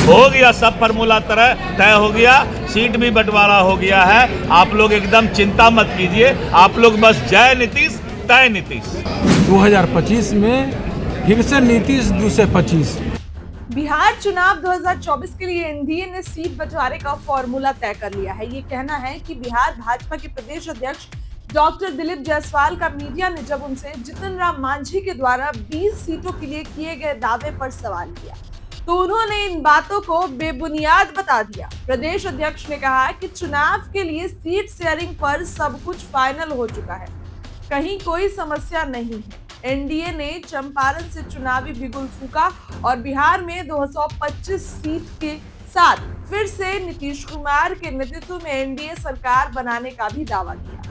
हो गया, सब फार्मूला तरह तय हो गया, सीट भी बंटवारा हो गया है। आप लोग एकदम चिंता मत कीजिए, आप लोग बस जय नीतीश तय नीतीश। 2025 में फिर से नीतीश 225। बिहार चुनाव 2024 के लिए एनडीए ने सीट बंटवारे का फॉर्मूला तय कर लिया है। ये कहना है कि बिहार भाजपा के प्रदेश अध्यक्ष डॉक्टर दिलीप जायसवाल का मीडिया ने जब उनसे जितन राम मांझी के द्वारा 20 सीटों के लिए किए गए दावे पर सवाल किया तो उन्होंने इन बातों को बेबुनियाद बता दिया। प्रदेश अध्यक्ष ने कहा कि चुनाव के लिए सीट शेयरिंग पर सब कुछ फाइनल हो चुका है, कहीं कोई समस्या नहीं है। एनडीए ने चंपारण से चुनावी बिगुल फूका और बिहार में 225 सीट के साथ फिर से नीतीश कुमार के नेतृत्व में एनडीए सरकार बनाने का भी दावा किया।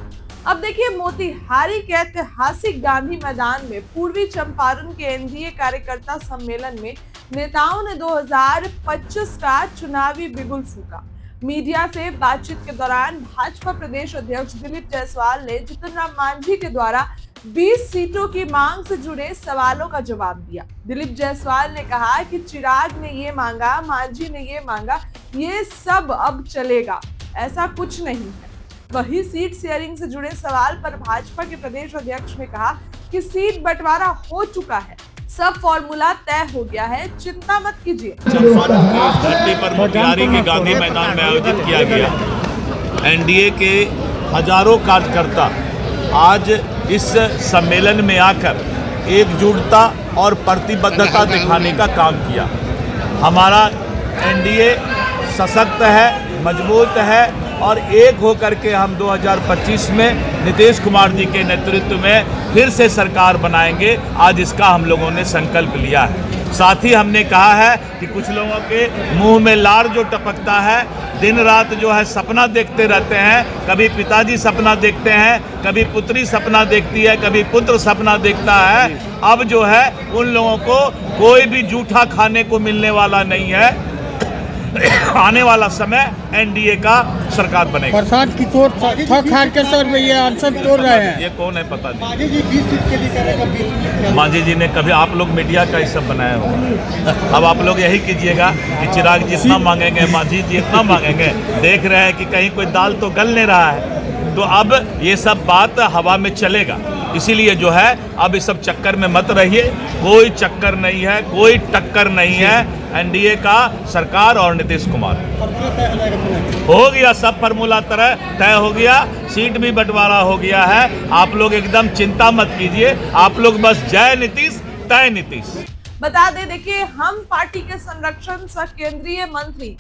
अब देखिए, मोतिहारी के ऐतिहासिक गांधी मैदान में पूर्वी चंपारण के एनडीए कार्यकर्ता सम्मेलन में नेताओं ने 2025 का चुनावी बिगुल फूका। मीडिया से बातचीत के दौरान भाजपा प्रदेश अध्यक्ष दिलीप जायसवाल ने जितन राम मांझी के द्वारा 20 सीटों की मांग से जुड़े सवालों का जवाब दिया। दिलीप जायसवाल ने कहा कि चिराग ने ये मांगा, मांझी ने ये मांगा, ये सब अब चलेगा, ऐसा कुछ नहीं है। वही सीट शेयरिंग से जुड़े सवाल पर भाजपा के प्रदेश अध्यक्ष ने कहा कि सीट बंटवारा हो चुका है, सब फॉर्मूला तय हो गया है, चिंता मत कीजिए। चंपारण की इस धरती पर मोतिहारी के गांधी मैदान में आयोजित किया गया एनडीए के हजारों कार्यकर्ता आज इस सम्मेलन में आकर एकजुटता और प्रतिबद्धता दिखाने का काम किया। हमारा एनडीए सशक्त है, मजबूत है और एक होकर के हम 2025 में नीतीश कुमार जी के नेतृत्व में फिर से सरकार बनाएंगे। आज इसका हम लोगों ने संकल्प लिया है। साथ ही हमने कहा है कि कुछ लोगों के मुंह में लार जो टपकता है, दिन रात जो है सपना देखते रहते हैं, कभी पिताजी सपना देखते हैं, कभी पुत्री सपना देखती है, कभी पुत्र सपना देखता है। अब जो है उन लोगों को कोई भी जूठा खाने को मिलने वाला नहीं है। आने वाला समय एनडीए का सरकार बनेगा। प्रसाद की तोड़ खार के सर में ये आंसर तोड़ रहे हैं। ये कौन है पता नहीं। मांझी जी 20 सीट के लिए करेगा। मांझी जी ने कभी, आप लोग मीडिया का ये सब बनाया होगा। अब आप लोग यही कीजिएगा कि चिराग जितना मांगेंगे, मांझी जी इतना मांगेंगे। देख रहे हैं कि कहीं कोई दाल तो गल नहीं रहा है, तो अब ये सब बात हवा में चलेगा। इसीलिए जो है अब इस सब चक्कर में मत रहिए, कोई चक्कर नहीं है, कोई टक्कर नहीं है। एनडीए का सरकार और नीतीश कुमार हो गया, सब फार्मूला तरह तय हो गया, सीट भी बंटवारा हो गया है। आप लोग एकदम चिंता मत कीजिए, आप लोग बस जय नीतीश तय नीतीश। बता दें, देखिए, हम पार्टी के संरक्षण सह केंद्रीय मंत्री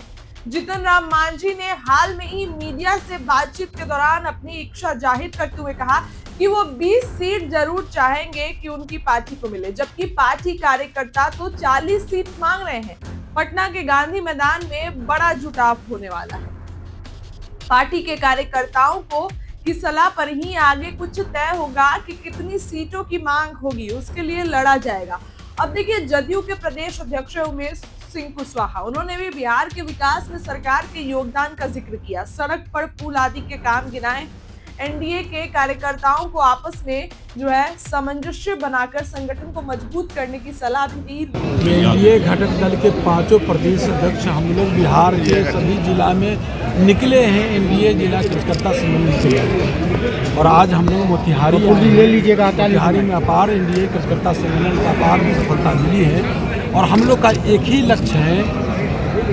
जितन राम मांझी ने हाल में ही मीडिया से बातचीत के दौरान अपनी इच्छा जाहिर करते हुए कहा कि वो 20 सीट जरूर चाहेंगे कि उनकी पार्टी को मिले, जबकि पार्टी कार्यकर्ता तो 40 सीट मांग रहे हैं। पटना के गांधी मैदान में बड़ा जुटाव होने वाला है। पार्टी के कार्यकर्ताओं को की सलाह पर ही आगे कुछ तय होगा कि कितनी सीटों की मांग होगी, उसके लिए लड़ा जाएगा। अब देखिए, जदयू के प्रदेश अध्यक्ष उमेश सिंह कुशवाहा, उन्होंने भी बिहार के विकास में सरकार के योगदान का जिक्र किया, सड़क पर पुल आदि के काम गिनाए। एनडीए के कार्यकर्ताओं को आपस में जो है सामंजस्य बनाकर संगठन को मजबूत करने की सलाह भी दी। एनडीए घटक दल के 5 प्रदेश अध्यक्ष हम लोग बिहार के सभी जिला में निकले हैं एनडीए जिला कार्यकर्ता सम्मेलन से, और आज हम लोग मोतिहारी ले लीजिएगा। मोतिहारी में अपार एनडीए कार्यकर्ता सम्मेलन का अपार सफलता मिली है और हम लोग का एक ही लक्ष्य है,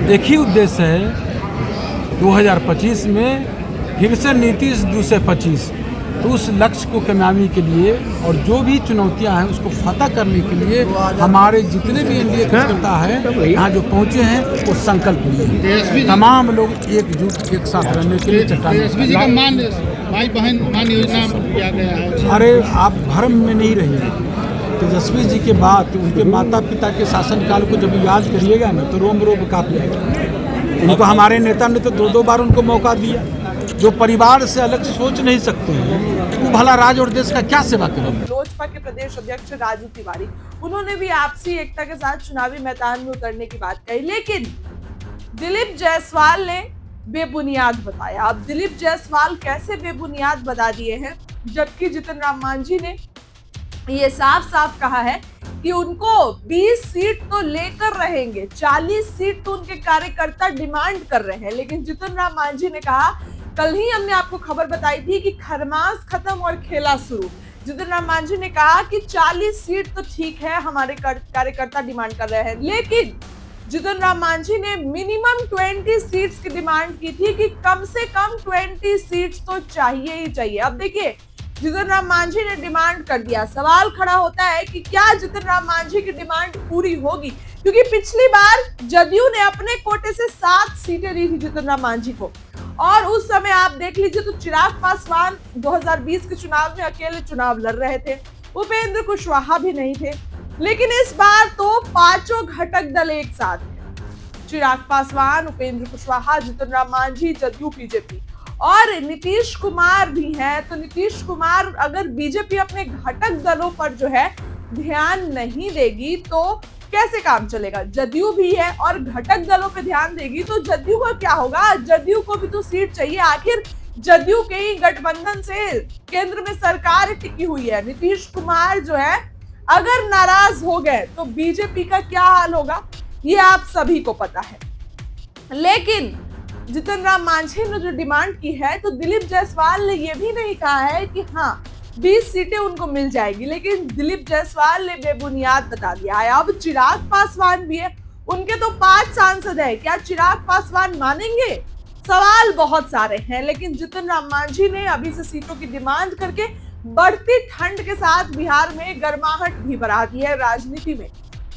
एक ही उद्देश्य है 2025 में फिर से नीतीश 225। तो उस लक्ष्य को कामयाबी के लिए और जो भी चुनौतियां हैं उसको फतह करने के लिए हमारे जितने भी एनडीए कार्यकर्ता हैं यहाँ जो पहुँचे हैं वो संकल्प लिए, तमाम लोग एकजुट एक साथ रहने के लिए चट्टान। भाई बहन मान योजना किया गया है। अरे आप भ्रम में नहीं रहिए। तेजस्वी जी के बाद उनके माता पिता के शासनकाल को जब याद करिएगा ना तो रोम रोम कांप जाएगा। उनको हमारे नेता ने तो 2 बार उनको मौका दिया। जो परिवार से अलग सोच नहीं सकते हैं वो भला राज्य और देश का क्या सेवा करेंगे। लोजपा के प्रदेश अध्यक्ष राजू तिवारी, उन्होंने भी आपसी एकता के साथ चुनावी मैदान में उतरने की बात कही, लेकिन दिलीप जायसवाल ने बेबुनियाद बताया। अब दिलीप जायसवाल कैसे बेबुनियाद बता दिए हैं, जबकि जितन राम मांझी ने ये साफ साफ कहा है कि उनको 20 सीट तो लेकर रहेंगे, 40 सीट तो उनके कार्यकर्ता डिमांड कर रहे हैं। लेकिन जीतन राम मांझी ने कहा, कल ही हमने आपको खबर बताई थी कि खरमास खत्म और खेला शुरू। जीतन राम मांझी ने कहा कि 40 सीट तो ठीक है, हमारे कार्यकर्ता डिमांड कर रहे हैं, लेकिन जीतन राम मांझी ने मिनिमम 20 सीट्स की डिमांड की थी कि कम से कम 20 सीट्स तो चाहिए ही चाहिए। अब देखिए, जीतन राम मांझी ने डिमांड कर दिया, सवाल खड़ा होता है कि क्या जीतन राम मांझी की डिमांड पूरी होगी, क्योंकि पिछली बार जदयू ने अपने कोटे से 7 सीटें दी थी जीतन राम मांझी को, और उस समय आप देख लीजिए तो चिराग पासवान 2020 के चुनाव में अकेले चुनाव लड़ रहे थे, उपेंद्र कुशवाहा भी नहीं थे। लेकिन इस बार तो पांचों घटक दल एक साथ हैं, चिराग पासवान, उपेंद्र कुशवाहा, जीतन राम मांझी, जदयू, बीजेपी और नीतीश कुमार भी है। तो नीतीश कुमार, अगर बीजेपी अपने घटक दलों पर जो है ध्यान नहीं देगी तो कैसे काम चलेगा। जदयू भी है और घटक दलों पे ध्यान देगी तो जदयू का क्या होगा, जदयू को भी तो सीट चाहिए। आखिर जदयू के ही गठबंधन से केंद्र में सरकार टिकी हुई है। नीतीश कुमार जो है अगर नाराज हो गए तो बीजेपी का क्या हाल होगा, ये आप सभी को पता है। लेकिन जीतन राम मांझी ने जो डिमांड की है, तो दिलीप जायसवाल ने यह भी नहीं कहा है कि हाँ 20 सीटें उनको मिल जाएगी, लेकिन दिलीप जायसवाल ने बेबुनियाद बता दिया है। अब चिराग पासवान भी है, उनके तो 5 सांसद है, क्या चिराग पासवान मानेंगे? सवाल बहुत सारे हैं। लेकिन जीतन राम मांझी ने अभी से सीटों की डिमांड करके बढ़ती ठंड के साथ बिहार में गर्माहट भी बढ़ा दी है राजनीति में।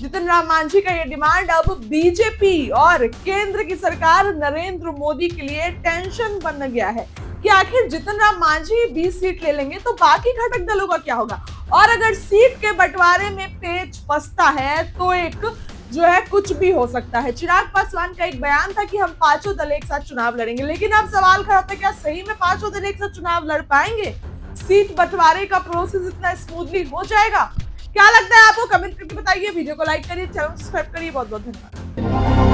जीतन राम मांझी का ये डिमांड अब बीजेपी और केंद्र की सरकार नरेंद्र मोदी के लिए टेंशन बन गया है कि आखिर जीतन राम मांझी 20 सीट ले लेंगे तो बाकी घटक दलों का क्या होगा। और अगर सीट के बंटवारे में पेच फंसता है तो एक जो है कुछ भी हो सकता है। चिराग पासवान का एक बयान था कि हम पांचों दल एक साथ चुनाव लड़ेंगे, लेकिन अब सवाल खड़ा होता है क्या सही में पांचों दल एक साथ चुनाव लड़ पाएंगे? सीट बंटवारे का प्रोसेस इतना स्मूथली हो जाएगा? क्या लगता है आपको, कमेंट करके बताइए। वीडियो को लाइक करिए, चैनल सब्सक्राइब करिए। बहुत बहुत धन्यवाद।